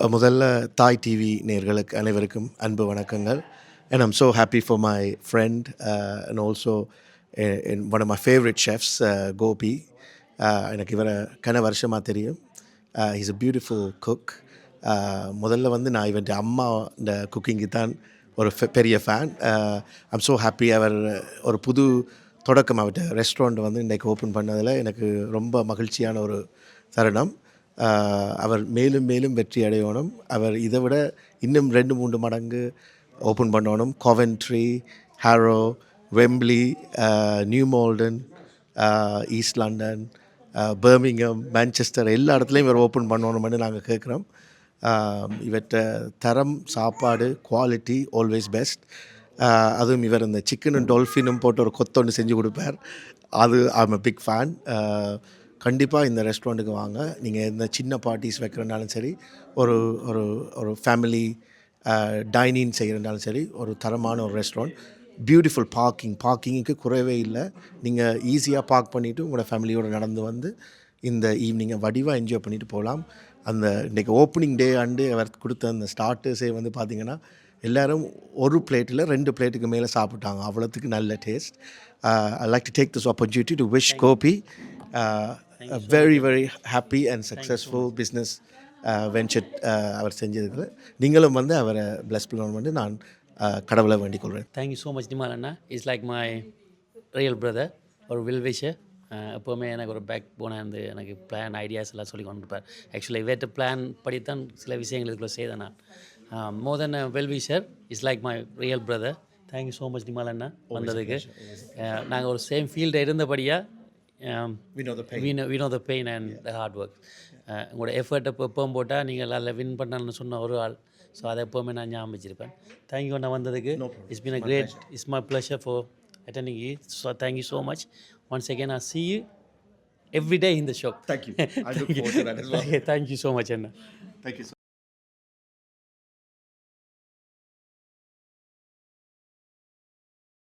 முதல்ல தாய் டிவி நேயர்களுக்கு அனைவருக்கும் அன்பு வணக்கங்கள். And I'm so happy for my friend and also one of my favorite chefs, Gopi. எனக்கு இவரை கன வருஷமாக தெரியும். He's a beautiful cook. முதல்ல வந்து நான் இவன் அம்மா இந்த குக்கிங்கு தான் ஒரு பெரிய ஃபேன். I'm so happy. அவர் ஒரு புது தொடக்கம் அவர்கிட்ட ரெஸ்டாரண்ட் வந்து இன்றைக்கு ஓப்பன் பண்ணதில் எனக்கு ரொம்ப மகிழ்ச்சியான ஒரு தருணம். அவர் மேலும் மேலும் வெற்றி அடையணும். அவர் இதை விட இன்னும் 2-3 மடங்கு ஓப்பன் பண்ணணும். Coventry, Harrow, Wembley, New Malden, East London, Birmingham, Manchester எல்லா இடத்துலையும் இவர் ஓப்பன் பண்ணணும்னு நாங்கள் கேட்குறோம். இவற்ற தரம், சாப்பாடு, குவாலிட்டி ஆல்வேஸ் பெஸ்ட். அதுவும் இவர் இந்த சிக்கனும் டால்ஃபினும் போட்டு ஒரு கொத்தொன்று செஞ்சு கொடுப்பார். அது ஐம் அ பிக் ஃபேன். கண்டிப்பாக இந்த ரெஸ்டாரண்ட்டுக்கு வாங்க. நீங்கள் எந்த சின்ன பார்ட்டிஸ் வைக்கிறனாலும் சரி, ஒரு ஒரு ஒரு ஃபேமிலி டைனிங் செய்கிறனாலும் சரி, ஒரு தரமான ஒரு ரெஸ்டாரண்ட். பியூட்டிஃபுல் பார்க்கிங்க்கு குறைவே இல்லை. நீங்கள் ஈஸியாக பார்க் பண்ணிவிட்டு உங்களோட ஃபேமிலியோடு நடந்து வந்து இந்த ஈவினிங்கை வடிவாக என்ஜாய் பண்ணிவிட்டு போகலாம். அந்த இன்றைக்கி ஓப்பனிங் டே அண்டு அவர் கொடுத்த அந்த ஸ்டார்டர்ஸே வந்து பார்த்திங்கன்னா எல்லோரும் ஒரு பிளேட்டில் 2 பிளேட்டுக்கு மேலே சாப்பிட்டாங்க. அவ்வளோத்துக்கு நல்ல taste. I like to take this opportunity to wish Gopi a very very happy and successful business venture அவர் செஞ்சதுக்கு நீங்களும் வந்து அவரை பிளஸ் பண்ணணும் வந்து நான் கடவுளை வேண்டிக் கொள்கிறேன். Thank you so much Nimal Anna. Is like my real brother, ஒரு வெல்விஷர். எப்போவுமே எனக்கு ஒரு பேக் போனால் வந்து எனக்கு பிளான் ஐடியாஸ் எல்லாம் சொல்லி கொண்டு இருப்பார். ஆக்சுவலி வேட்ட பிளான் படித்தான் சில விஷயங்கள் இதுக்குள்ளே செய்தேன் நான். More then wellwisher, is like my real brother. Thank you so much Nimal அண்ணா வந்ததுக்கு. நாங்கள் ஒரு சேம் ஃபீல்டில் இருந்தபடியாக we know the pain and the hard work. உங்களோட எஃபர்ட்டை எப்பவும் போட்டால் நீங்கள் அதில் வின் பண்ணணும்னு சொன்ன ஒரு ஆள். ஸோ அதை எப்போவுமே நான் ஞாபகம் வச்சுருப்பேன். தேங்க்யூ அண்ணா வந்ததுக்கு. It's been a great, it's my pleasure for attending you. So thank you so much. Once again, I'll see you every day in the shop. Thank you. I look forward to that as well. Thank you so much, Anna. Thank you so